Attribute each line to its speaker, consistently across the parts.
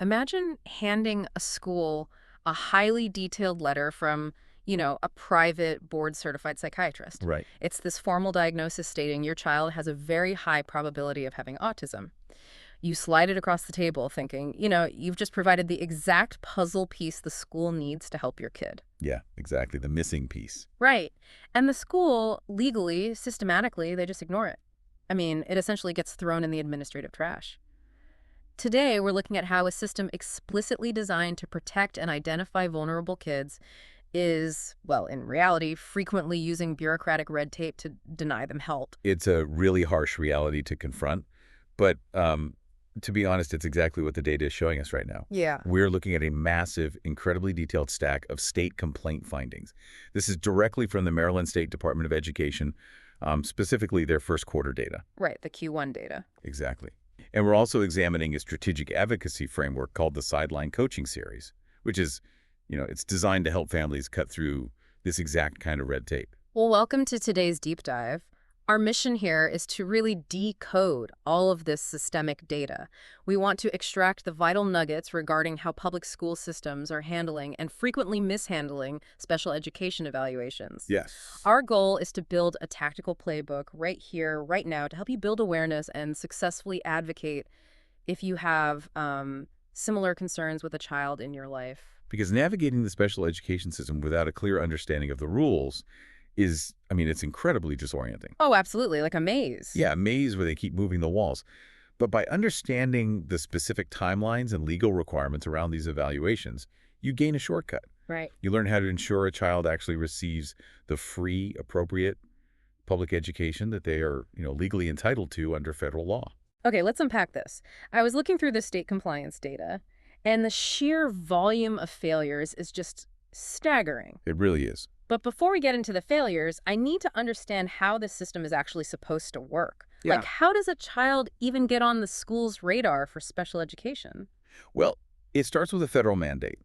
Speaker 1: Imagine handing a school a highly detailed letter from, a private board-certified psychiatrist.
Speaker 2: Right.
Speaker 1: It's this formal diagnosis stating your child has a very high probability of having autism. You slide it across the table thinking, you've just provided the exact puzzle piece the school needs to help your kid.
Speaker 2: Yeah, exactly. The missing piece.
Speaker 1: Right. And the school, legally, systematically, they just ignore it. I mean, it essentially gets thrown in the administrative trash. Today, we're looking at how a system explicitly designed to protect and identify vulnerable kids is, well, in reality, frequently using bureaucratic red tape to deny them help.
Speaker 2: It's a really harsh reality to confront, but to be honest, it's exactly what the data is showing us right now.
Speaker 1: Yeah.
Speaker 2: We're looking at a massive, incredibly detailed stack of state complaint findings. This is directly from the Maryland State Department of Education, specifically their first quarter data.
Speaker 1: Right, the Q1 data.
Speaker 2: Exactly. And we're also examining a strategic advocacy framework called the Sideline Coaching Series, which is, it's designed to help families cut through this exact kind of red tape.
Speaker 1: Well, welcome to today's deep dive. Our mission here is to really decode all of this systemic data. We want to extract the vital nuggets regarding how public school systems are handling and frequently mishandling special education evaluations.
Speaker 2: Yes.
Speaker 1: Our goal is to build a tactical playbook right here, right now, to help you build awareness and successfully advocate if you have similar concerns with a child in your life.
Speaker 2: Because navigating the special education system without a clear understanding of the rules is, it's incredibly disorienting.
Speaker 1: Oh, absolutely, like a maze.
Speaker 2: Yeah, a maze where they keep moving the walls. But by understanding the specific timelines and legal requirements around these evaluations, you gain a shortcut.
Speaker 1: Right.
Speaker 2: You learn how to ensure a child actually receives the free, appropriate public education that they are, legally entitled to under federal law.
Speaker 1: Okay, let's unpack this. I was looking through the state compliance data, and the sheer volume of failures is just staggering.
Speaker 2: It really is.
Speaker 1: But before we get into the failures, I need to understand how this system is actually supposed to work.
Speaker 2: Yeah.
Speaker 1: Like, how does a child even get on the school's radar for special education?
Speaker 2: Well, it starts with a federal mandate.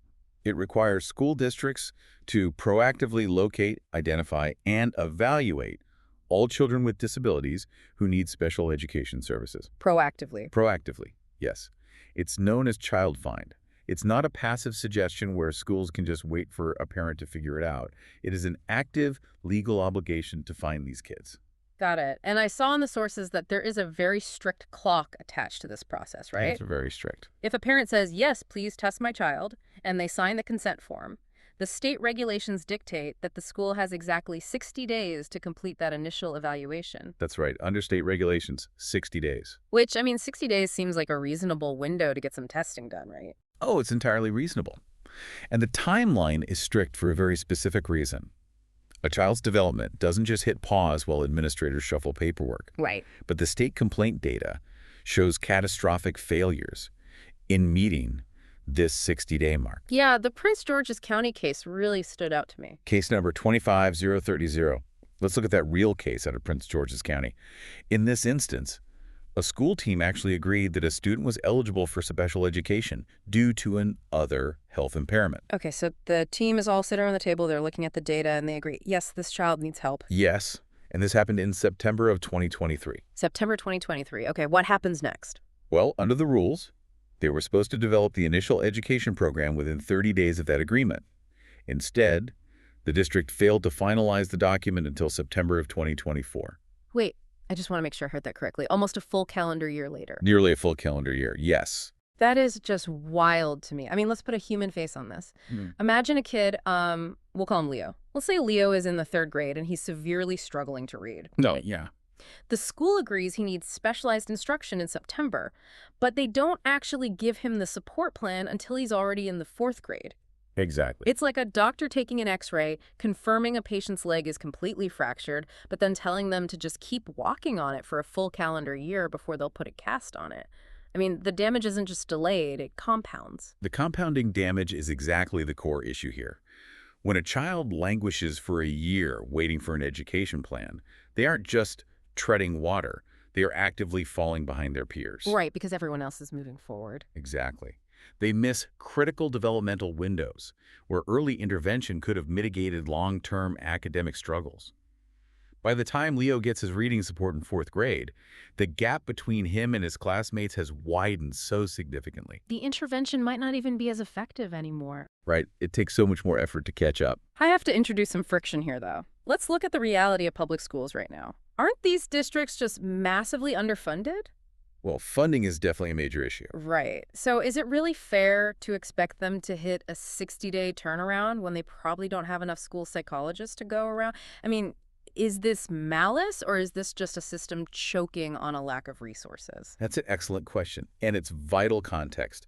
Speaker 2: It requires school districts to proactively locate, identify, and evaluate all children with disabilities who need special education services.
Speaker 1: Proactively.
Speaker 2: Proactively, yes. It's known as child find. It's not a passive suggestion where schools can just wait for a parent to figure it out. It is an active legal obligation to find these kids.
Speaker 1: Got it. And I saw in the sources that there is a very strict clock attached to this process, right?
Speaker 2: It's very strict.
Speaker 1: If a parent says, yes, please test my child, and they sign the consent form, the state regulations dictate that the school has exactly 60 days to complete that initial evaluation.
Speaker 2: That's right. Under state regulations, 60 days.
Speaker 1: Which, 60 days seems like a reasonable window to get some testing done, right?
Speaker 2: Oh, it's entirely reasonable. And the timeline is strict for a very specific reason. A child's development doesn't just hit pause while administrators shuffle paperwork.
Speaker 1: Right.
Speaker 2: But the state complaint data shows catastrophic failures in meeting this 60-day mark.
Speaker 1: Yeah, the Prince George's County case really stood out to me.
Speaker 2: Case number 25030. Let's look at that real case out of Prince George's County. In this instance, a school team actually agreed that a student was eligible for special education due to an other health impairment.
Speaker 1: Okay, so the team is all sitting around the table, they're looking at the data, and they agree, yes, this child needs help.
Speaker 2: Yes, and this happened in September of 2023.
Speaker 1: September 2023. Okay, what happens next?
Speaker 2: Well, under the rules, they were supposed to develop the initial education program within 30 days of that agreement. Instead, the district failed to finalize the document until September of 2024.
Speaker 1: Wait, I just want to make sure I heard that correctly. Almost a full calendar year later.
Speaker 2: Nearly a full calendar year, yes.
Speaker 1: That is just wild to me. Let's put a human face on this. Imagine a kid, we'll call him Leo. Let's say Leo is in the 3rd grade and he's severely struggling to read.
Speaker 2: No, yeah.
Speaker 1: The school agrees he needs specialized instruction in September, but they don't actually give him the support plan until he's already in the 4th grade.
Speaker 2: Exactly.
Speaker 1: It's like a doctor taking an X-ray, confirming a patient's leg is completely fractured, but then telling them to just keep walking on it for a full calendar year before they'll put a cast on it. The damage isn't just delayed, it compounds.
Speaker 2: The compounding damage is exactly the core issue here. When a child languishes for a year waiting for an education plan, they aren't just treading water. They are actively falling behind their peers.
Speaker 1: Right, because everyone else is moving forward.
Speaker 2: Exactly. They miss critical developmental windows where early intervention could have mitigated long-term academic struggles. By the time Leo gets his reading support in fourth grade, the gap between him and his classmates has widened so significantly.
Speaker 1: The intervention might not even be as effective anymore.
Speaker 2: Right? It takes so much more effort to catch up.
Speaker 1: I have to introduce some friction here, though. Let's look at the reality of public schools right now. Aren't these districts just massively underfunded?
Speaker 2: Well, funding is definitely a major issue.
Speaker 1: Right. So is it really fair to expect them to hit a 60-day turnaround when they probably don't have enough school psychologists to go around? I mean, is this malice or is this just a system choking on a lack of resources?
Speaker 2: That's an excellent question, and it's vital context.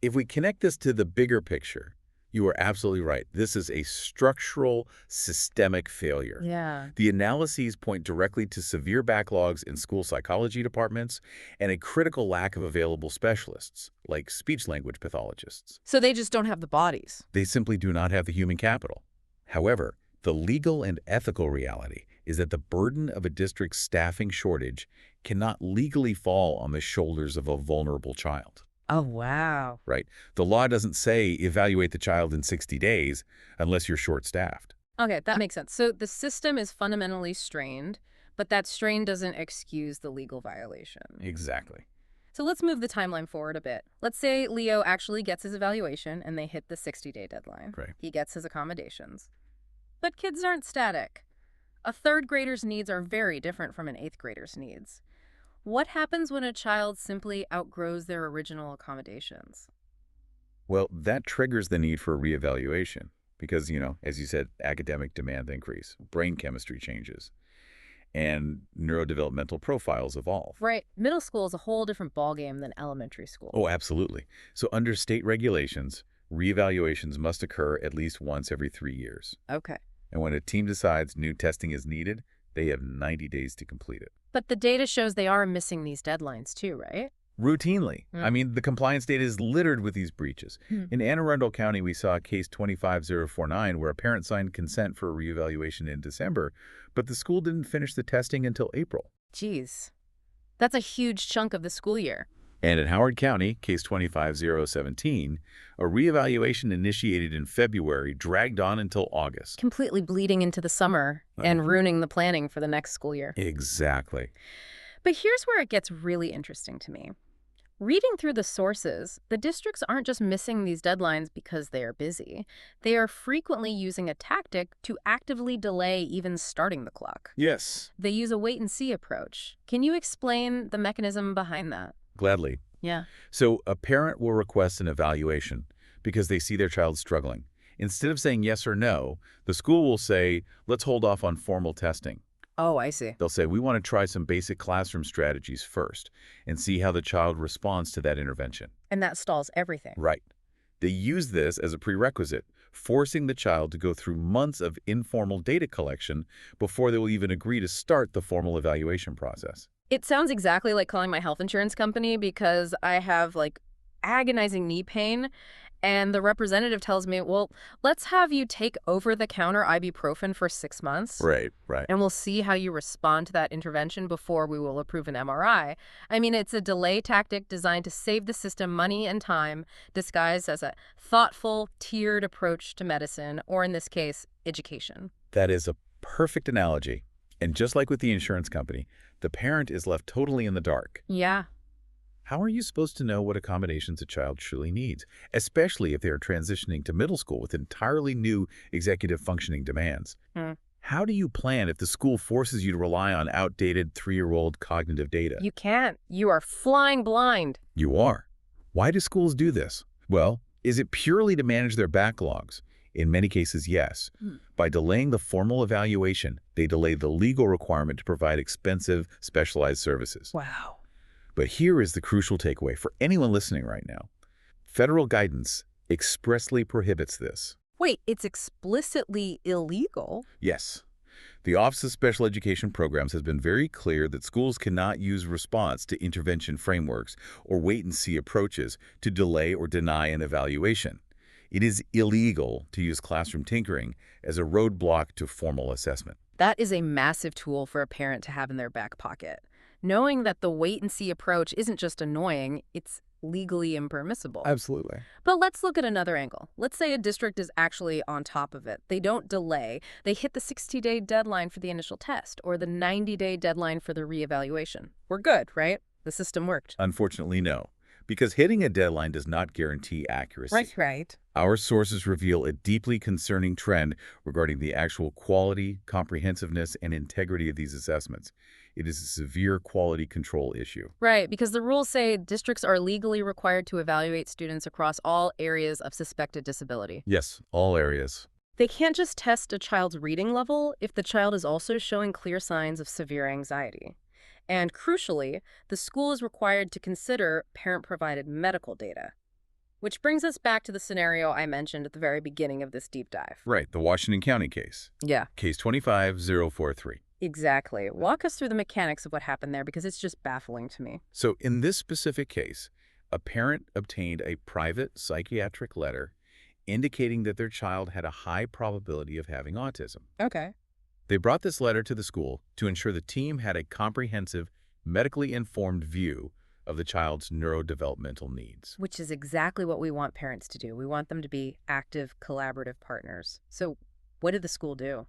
Speaker 2: If we connect this to the bigger picture, you are absolutely right. This is a structural, systemic failure.
Speaker 1: Yeah.
Speaker 2: The analyses point directly to severe backlogs in school psychology departments and a critical lack of available specialists, like speech-language pathologists.
Speaker 1: So they just don't have the bodies.
Speaker 2: They simply do not have the human capital. However, the legal and ethical reality is that the burden of a district's staffing shortage cannot legally fall on the shoulders of a vulnerable child.
Speaker 1: Oh, wow.
Speaker 2: Right? The law doesn't say evaluate the child in 60 days unless you're short-staffed.
Speaker 1: Okay, that makes sense. So the system is fundamentally strained, but that strain doesn't excuse the legal violation.
Speaker 2: Exactly.
Speaker 1: So let's move the timeline forward a bit. Let's say Leo actually gets his evaluation and they hit the 60-day deadline.
Speaker 2: Right.
Speaker 1: He gets his accommodations. But kids aren't static. A third grader's needs are very different from an eighth grader's needs. What happens when a child simply outgrows their original accommodations?
Speaker 2: Well, that triggers the need for a reevaluation because, as you said, academic demands increase, brain chemistry changes, and neurodevelopmental profiles evolve.
Speaker 1: Right. Middle school is a whole different ballgame than elementary school.
Speaker 2: Oh, absolutely. So under state regulations, reevaluations must occur at least once every 3 years.
Speaker 1: Okay.
Speaker 2: And when a team decides new testing is needed, they have 90 days to complete it.
Speaker 1: But the data shows they are missing these deadlines too, right?
Speaker 2: Routinely. I mean, the compliance data is littered with these breaches. In Anne Arundel County, we saw case 25049 where a parent signed consent for a reevaluation in December, but the school didn't finish the testing until April.
Speaker 1: Jeez. That's a huge chunk of the school year.
Speaker 2: And in Howard County, case 25017, a reevaluation initiated in February dragged on until August.
Speaker 1: Completely bleeding into the summer and ruining the planning for the next school year.
Speaker 2: Exactly.
Speaker 1: But here's where it gets really interesting to me. Reading through the sources, the districts aren't just missing these deadlines because they are busy. They are frequently using a tactic to actively delay even starting the clock.
Speaker 2: Yes.
Speaker 1: They use a wait-and-see approach. Can you explain the mechanism behind that?
Speaker 2: Gladly.
Speaker 1: Yeah.
Speaker 2: So a parent will request an evaluation because they see their child struggling. Instead of saying yes or no, the school will say, let's hold off on formal testing.
Speaker 1: Oh, I see.
Speaker 2: They'll say, we want to try some basic classroom strategies first and see how the child responds to that intervention.
Speaker 1: And that stalls everything.
Speaker 2: Right. They use this as a prerequisite, forcing the child to go through months of informal data collection before they will even agree to start the formal evaluation process.
Speaker 1: It sounds exactly like calling my health insurance company because I have agonizing knee pain and the representative tells me, well, let's have you take over-the-counter ibuprofen for 6 months.
Speaker 2: Right.
Speaker 1: And we'll see how you respond to that intervention before we will approve an MRI. I mean, it's a delay tactic designed to save the system money and time, disguised as a thoughtful, tiered approach to medicine, or in this case, education.
Speaker 2: That is a perfect analogy. And just like with the insurance company, the parent is left totally in the dark.
Speaker 1: Yeah.
Speaker 2: How are you supposed to know what accommodations a child truly needs, especially if they are transitioning to middle school with entirely new executive functioning demands? How do you plan if the school forces you to rely on outdated 3-year-old cognitive data?
Speaker 1: You can't. You are flying blind.
Speaker 2: You are. Why do schools do this? Well, is it purely to manage their backlogs? In many cases, yes. By delaying the formal evaluation, they delay the legal requirement to provide expensive, specialized services.
Speaker 1: Wow.
Speaker 2: But here is the crucial takeaway for anyone listening right now. Federal guidance expressly prohibits this.
Speaker 1: Wait, it's explicitly illegal?
Speaker 2: Yes. The Office of Special Education Programs has been very clear that schools cannot use response to intervention frameworks or wait-and-see approaches to delay or deny an evaluation. It is illegal to use classroom tinkering as a roadblock to formal assessment.
Speaker 1: That is a massive tool for a parent to have in their back pocket. Knowing that the wait-and-see approach isn't just annoying, it's legally impermissible.
Speaker 2: Absolutely.
Speaker 1: But let's look at another angle. Let's say a district is actually on top of it. They don't delay. They hit the 60-day deadline for the initial test or the 90-day deadline for the reevaluation. We're good, right? The system worked.
Speaker 2: Unfortunately, no, because hitting a deadline does not guarantee accuracy.
Speaker 1: Right.
Speaker 2: Our sources reveal a deeply concerning trend regarding the actual quality, comprehensiveness, and integrity of these assessments. It is a severe quality control issue.
Speaker 1: Right, because the rules say districts are legally required to evaluate students across all areas of suspected disability.
Speaker 2: Yes, all areas.
Speaker 1: They can't just test a child's reading level if the child is also showing clear signs of severe anxiety. And crucially, the school is required to consider parent-provided medical data. Which brings us back to the scenario I mentioned at the very beginning of this deep dive.
Speaker 2: Right, the Washington County case.
Speaker 1: Yeah,
Speaker 2: Case 25043.
Speaker 1: exactly. Walk us through the mechanics of what happened there because it's just baffling to me.
Speaker 2: So in this specific case, a parent obtained a private psychiatric letter indicating that their child had a high probability of having autism.
Speaker 1: Okay.
Speaker 2: They brought this letter to the school to ensure the team had a comprehensive, medically informed view of the child's neurodevelopmental needs.
Speaker 1: Which is exactly what we want parents to do. We want them to be active, collaborative partners. So what did the school do?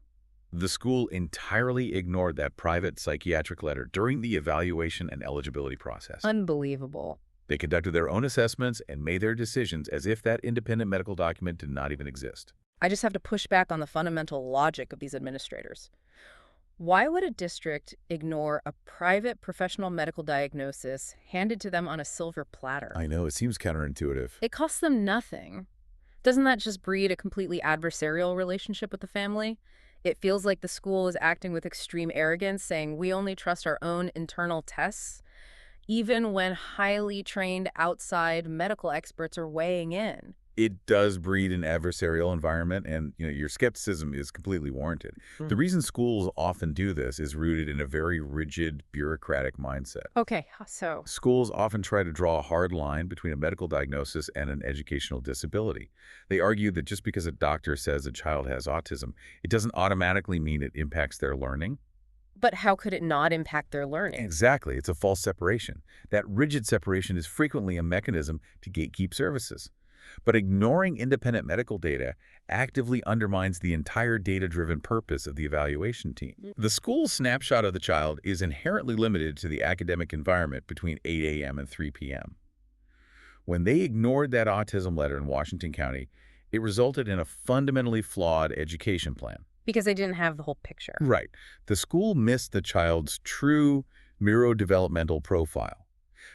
Speaker 2: The school entirely ignored that private psychiatric letter during the evaluation and eligibility process.
Speaker 1: Unbelievable.
Speaker 2: They conducted their own assessments and made their decisions as if that independent medical document did not even exist.
Speaker 1: I just have to push back on the fundamental logic of these administrators. Why would a district ignore a private professional medical diagnosis handed to them on a silver platter?
Speaker 2: I know, it seems counterintuitive.
Speaker 1: It costs them nothing. Doesn't that just breed a completely adversarial relationship with the family? It feels like the school is acting with extreme arrogance, saying we only trust our own internal tests, even when highly trained outside medical experts are weighing in.
Speaker 2: It does breed an adversarial environment, and your skepticism is completely warranted. The reason schools often do this is rooted in a very rigid, bureaucratic mindset.
Speaker 1: Okay, so
Speaker 2: Schools often try to draw a hard line between a medical diagnosis and an educational disability. They argue that just because a doctor says a child has autism, it doesn't automatically mean it impacts their learning.
Speaker 1: but how could it not impact their learning?
Speaker 2: Exactly. It's a false separation. That rigid separation is frequently a mechanism to gatekeep services. But ignoring independent medical data actively undermines the entire data-driven purpose of the evaluation team. The school's snapshot of the child is inherently limited to the academic environment between 8 a.m. and 3 p.m. When they ignored that autism letter in Washington County, it resulted in a fundamentally flawed education plan.
Speaker 1: Because they didn't have the whole picture.
Speaker 2: Right. The school missed the child's true neurodevelopmental profile,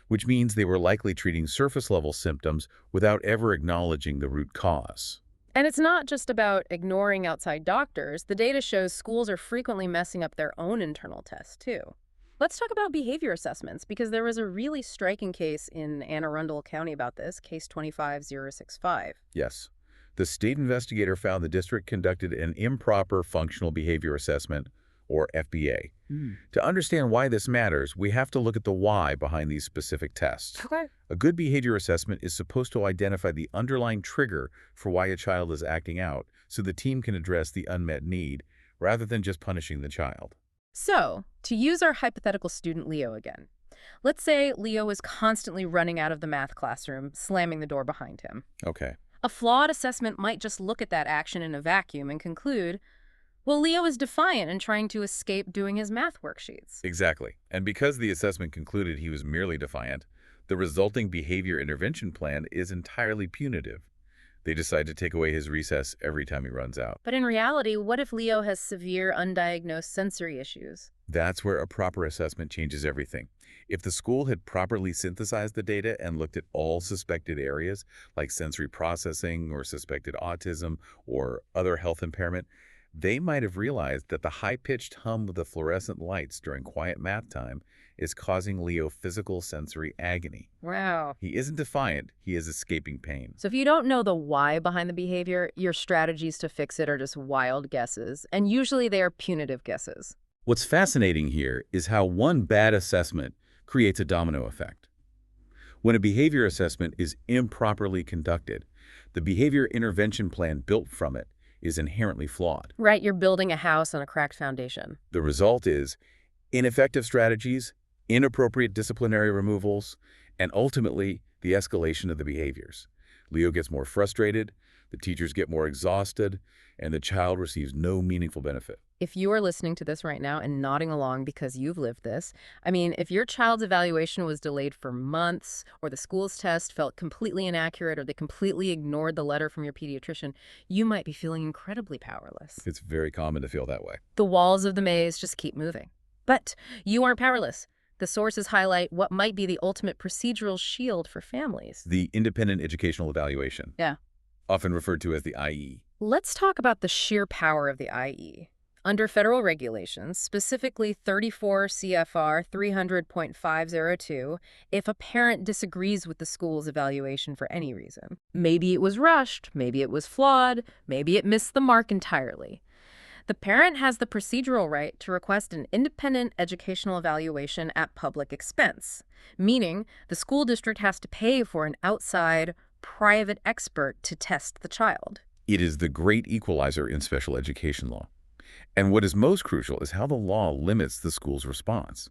Speaker 2: which means they were likely treating surface-level symptoms without ever acknowledging the root cause.
Speaker 1: And it's not just about ignoring outside doctors. The data shows schools are frequently messing up their own internal tests, too. Let's talk about behavior assessments, because there was a really striking case in Anne Arundel County about this, case 25065.
Speaker 2: Yes. The state investigator found the district conducted an improper functional behavior assessment, or FBA. To understand why this matters, we have to look at the why behind these specific tests.
Speaker 1: Okay.
Speaker 2: A good behavior assessment is supposed to identify the underlying trigger for why a child is acting out, so the team can address the unmet need, rather than just punishing the child.
Speaker 1: So, to use our hypothetical student Leo again, let's say Leo is constantly running out of the math classroom, slamming the door behind him.
Speaker 2: Okay.
Speaker 1: A flawed assessment might just look at that action in a vacuum and conclude, well, Leo is defiant and trying to escape doing his math worksheets.
Speaker 2: Exactly. And because the assessment concluded he was merely defiant, the resulting behavior intervention plan is entirely punitive. They decide to take away his recess every time he runs out.
Speaker 1: But in reality, what if Leo has severe undiagnosed sensory issues?
Speaker 2: That's where a proper assessment changes everything. If the school had properly synthesized the data and looked at all suspected areas, like sensory processing or suspected autism or other health impairment, they might have realized that the high-pitched hum of the fluorescent lights during quiet math time is causing Leo physical sensory agony.
Speaker 1: Wow.
Speaker 2: He isn't defiant, he is escaping pain.
Speaker 1: So if you don't know the why behind the behavior, your strategies to fix it are just wild guesses, and usually they are punitive guesses.
Speaker 2: What's fascinating here is how one bad assessment creates a domino effect. When a behavior assessment is improperly conducted, the behavior intervention plan built from it is inherently flawed.
Speaker 1: Right, you're building a house on a cracked foundation.
Speaker 2: The result is ineffective strategies, inappropriate disciplinary removals, and ultimately, the escalation of the behaviors. Leo gets more frustrated, the teachers get more exhausted, and the child receives no meaningful benefit.
Speaker 1: If you are listening to this right now and nodding along because you've lived this, I mean, if your child's evaluation was delayed for months, or the school's test felt completely inaccurate, or they completely ignored the letter from your pediatrician, you might be feeling incredibly powerless.
Speaker 2: It's very common to feel that way.
Speaker 1: The walls of the maze just keep moving. But you aren't powerless. The sources highlight what might be the ultimate procedural shield for families.
Speaker 2: The independent educational evaluation,
Speaker 1: Yeah.
Speaker 2: often referred to as the IE.
Speaker 1: Let's talk about the sheer power of the IE. Under federal regulations, specifically 34 CFR 300.502, if a parent disagrees with the school's evaluation for any reason, maybe it was rushed, maybe it was flawed, maybe it missed the mark entirely, the parent has the procedural right to request an independent educational evaluation at public expense, meaning the school district has to pay for an outside, private expert to test the child.
Speaker 2: It is the great equalizer in special education law. And what is most crucial is how the law limits the school's response.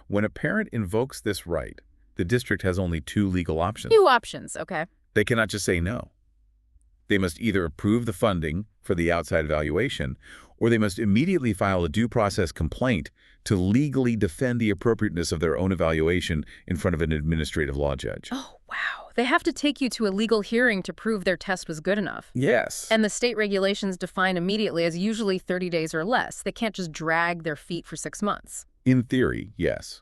Speaker 2: When a parent invokes this right, the district has only two legal options.
Speaker 1: Two options, okay.
Speaker 2: They cannot just say no. They must either approve the funding for the outside evaluation, or they must immediately file a due process complaint to legally defend the appropriateness of their own evaluation in front of an administrative law judge.
Speaker 1: Oh, wow. They have to take you to a legal hearing to prove their test was good enough.
Speaker 2: Yes.
Speaker 1: And the state regulations define immediately as usually 30 days or less. They can't just drag their feet for 6 months.
Speaker 2: In theory, yes.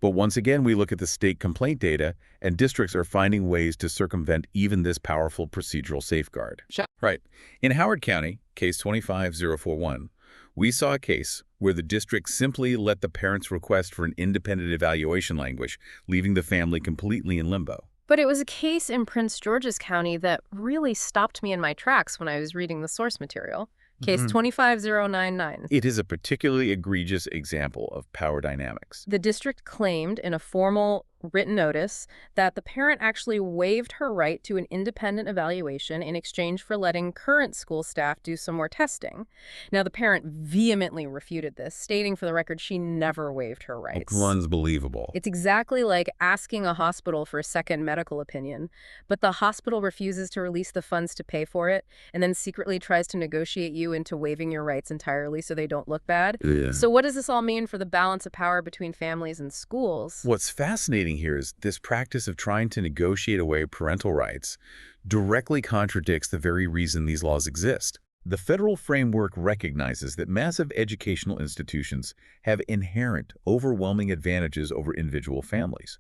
Speaker 2: But once again, we look at the state complaint data, and districts are finding ways to circumvent even this powerful procedural safeguard.
Speaker 1: Sure.
Speaker 2: Right. In Howard County, case 25041, we saw a case where the district simply let the parents request for an independent evaluation language, leaving the family completely in limbo.
Speaker 1: But it was a case in Prince George's County that really stopped me in my tracks when I was reading the source material. Case 25099.
Speaker 2: It is a particularly egregious example of power dynamics.
Speaker 1: The district claimed in a formal written notice that the parent actually waived her right to an independent evaluation in exchange for letting current school staff do some more testing. Now, the parent vehemently refuted this, stating for the record she never waived her rights.
Speaker 2: Unbelievable.
Speaker 1: It's exactly like asking a hospital for a second medical opinion, but the hospital refuses to release the funds to pay for it and then secretly tries to negotiate you into waiving your rights entirely so they don't look bad.
Speaker 2: Yeah.
Speaker 1: So what does this all mean for the balance of power between families and schools?
Speaker 2: What's fascinating here is this practice of trying to negotiate away parental rights directly contradicts the very reason these laws exist. The federal framework recognizes that massive educational institutions have inherent, overwhelming advantages over individual families.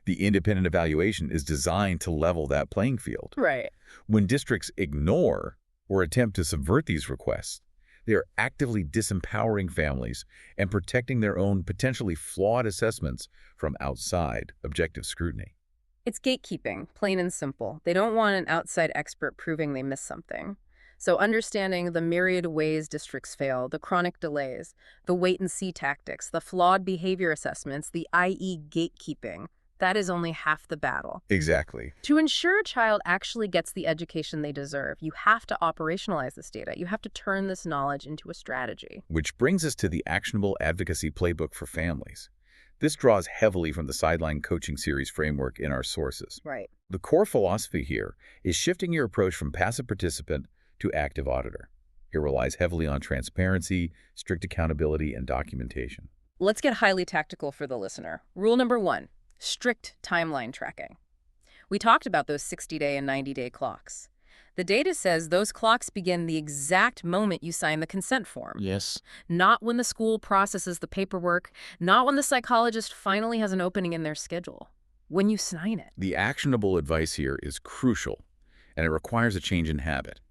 Speaker 2: The independent evaluation is designed to level that playing field.
Speaker 1: Right.
Speaker 2: When districts ignore or attempt to subvert these requests, they are actively disempowering families and protecting their own potentially flawed assessments from outside objective scrutiny.
Speaker 1: It's gatekeeping, plain and simple. They don't want an outside expert proving they missed something. So understanding the myriad ways districts fail, the chronic delays, the wait-and-see tactics, the flawed behavior assessments, the i.e. gatekeeping, that is only half the battle.
Speaker 2: Exactly.
Speaker 1: To ensure a child actually gets the education they deserve, you have to operationalize this data. You have to turn this knowledge into a strategy.
Speaker 2: Which brings us to the actionable advocacy playbook for families. This draws heavily from the Sideline Coaching Series framework in our sources.
Speaker 1: Right.
Speaker 2: The core philosophy here is shifting your approach from passive participant to active auditor. It relies heavily on transparency, strict accountability, and documentation.
Speaker 1: Let's get highly tactical for the listener. Rule number 1. Strict timeline tracking. We talked about those 60-day and 90-day clocks. The data says those clocks begin the exact moment you sign the consent form.
Speaker 2: Yes.
Speaker 1: Not when the school processes the paperwork, not when the psychologist finally has an opening in their schedule. When you sign it.
Speaker 2: The actionable advice here is crucial, and it requires a change in habit.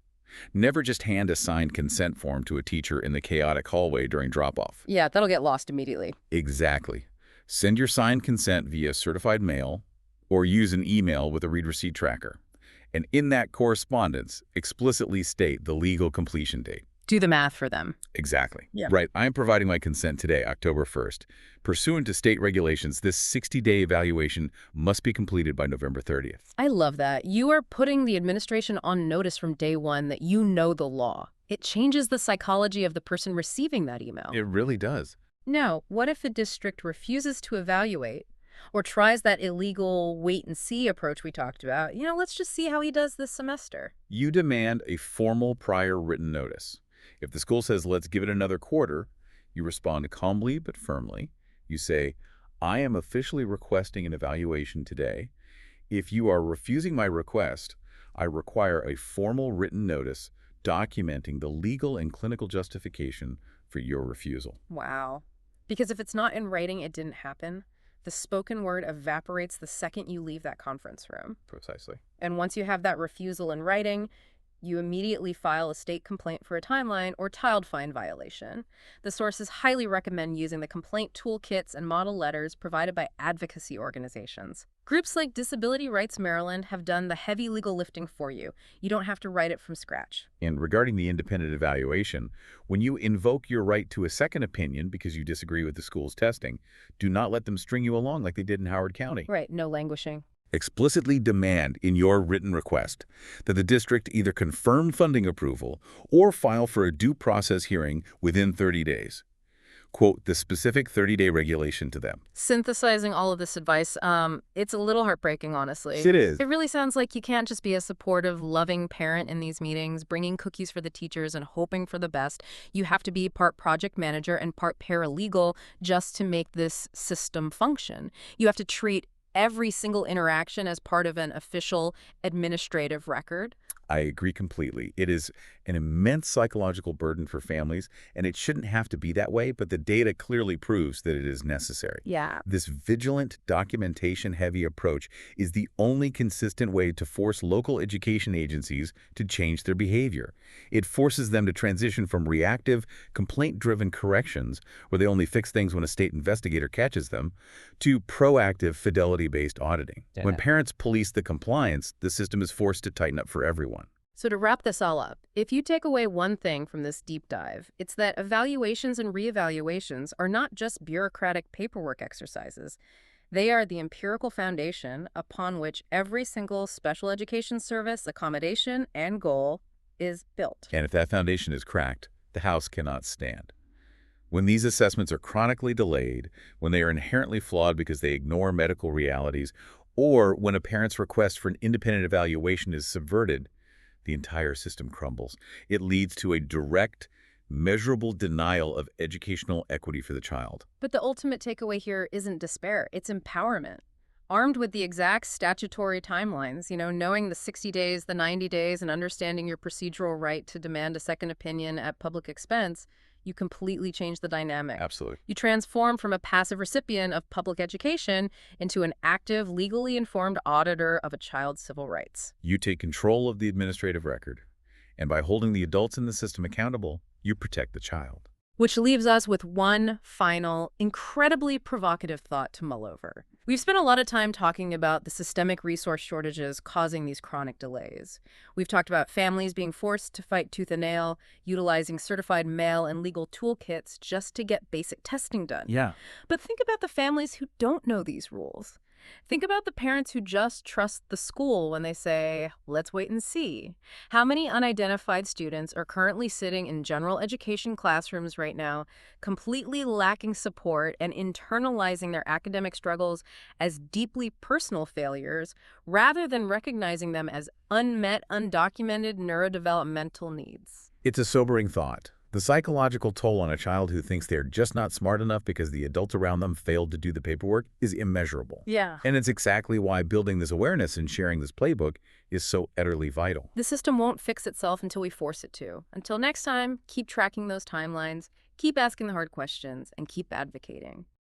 Speaker 2: Never just hand a signed consent form to a teacher in the chaotic hallway during drop-off.
Speaker 1: Yeah, that'll get lost immediately.
Speaker 2: Exactly. Send your signed consent via certified mail or use an email with a read receipt tracker. And in that correspondence, explicitly state the legal completion date.
Speaker 1: Do the math for them.
Speaker 2: Exactly.
Speaker 1: Yeah.
Speaker 2: Right. I am providing my consent today, October 1st. Pursuant to state regulations, this 60-day evaluation must be completed by November 30th.
Speaker 1: I love that. You are putting the administration on notice from day one that you know the law. It changes the psychology of the person receiving that email.
Speaker 2: It really does.
Speaker 1: Now, what if the district refuses to evaluate, or tries that illegal wait-and-see approach we talked about. Let's just see how he does this semester.
Speaker 2: You demand a formal prior written notice. If the school says, let's give it another quarter, you respond calmly but firmly. You say, I am officially requesting an evaluation today. If you are refusing my request, I require a formal written notice documenting the legal and clinical justification for your refusal.
Speaker 1: Wow. Because if it's not in writing, it didn't happen. The spoken word evaporates the second you leave that conference room.
Speaker 2: Precisely.
Speaker 1: And once you have that refusal in writing, you immediately file a state complaint for a timeline or child fine violation. The sources highly recommend using the complaint toolkits and model letters provided by advocacy organizations. Groups like Disability Rights Maryland have done the heavy legal lifting for you. You don't have to write it from scratch.
Speaker 2: And regarding the independent evaluation, when you invoke your right to a second opinion because you disagree with the school's testing, do not let them string you along like they did in Howard County.
Speaker 1: Right, no languishing.
Speaker 2: Explicitly demand in your written request that the district either confirm funding approval or file for a due process hearing within 30 days. Quote the specific 30-day regulation to them.
Speaker 1: Synthesizing all of this advice, it's a little heartbreaking, honestly.
Speaker 2: It is.
Speaker 1: It really sounds like you can't just be a supportive, loving parent in these meetings, bringing cookies for the teachers and hoping for the best. You have to be part project manager and part paralegal just to make this system function. You have to treat every single interaction as part of an official administrative record.
Speaker 2: I agree completely. It is an immense psychological burden for families, and it shouldn't have to be that way, but the data clearly proves that it is necessary.
Speaker 1: Yeah.
Speaker 2: This vigilant, documentation-heavy approach is the only consistent way to force local education agencies to change their behavior. It forces them to transition from reactive, complaint-driven corrections, where they only fix things when a state investigator catches them, to proactive, fidelity-based auditing.
Speaker 3: Yeah.
Speaker 2: When parents police the compliance, the system is forced to tighten up for everyone.
Speaker 1: So to wrap this all up, if you take away one thing from this deep dive, it's that evaluations and reevaluations are not just bureaucratic paperwork exercises. They are the empirical foundation upon which every single special education service, accommodation, and goal is built.
Speaker 2: And if that foundation is cracked, the house cannot stand. When these assessments are chronically delayed, when they are inherently flawed because they ignore medical realities, or when a parent's request for an independent evaluation is subverted, the entire system crumbles. It leads to a direct, measurable denial of educational equity for the child.
Speaker 1: But the ultimate takeaway here isn't despair, it's empowerment. Armed with the exact statutory timelines, knowing the 60 days, the 90 days, and understanding your procedural right to demand a second opinion at public expense, you completely change the dynamic.
Speaker 2: Absolutely.
Speaker 1: You transform from a passive recipient of public education into an active, legally informed auditor of a child's civil rights.
Speaker 2: You take control of the administrative record, and by holding the adults in the system accountable, you protect the child.
Speaker 1: Which leaves us with one final, incredibly provocative thought to mull over. We've spent a lot of time talking about the systemic resource shortages causing these chronic delays. We've talked about families being forced to fight tooth and nail, utilizing certified mail and legal toolkits just to get basic testing done.
Speaker 3: Yeah.
Speaker 1: But think about the families who don't know these rules. Think about the parents who just trust the school when they say, let's wait and see. How many unidentified students are currently sitting in general education classrooms right now, completely lacking support and internalizing their academic struggles as deeply personal failures, rather than recognizing them as unmet, undocumented neurodevelopmental needs?
Speaker 2: It's a sobering thought. The psychological toll on a child who thinks they're just not smart enough because the adults around them failed to do the paperwork is immeasurable.
Speaker 1: Yeah.
Speaker 2: And it's exactly why building this awareness and sharing this playbook is so utterly vital.
Speaker 1: The system won't fix itself until we force it to. Until next time, keep tracking those timelines, keep asking the hard questions, and keep advocating.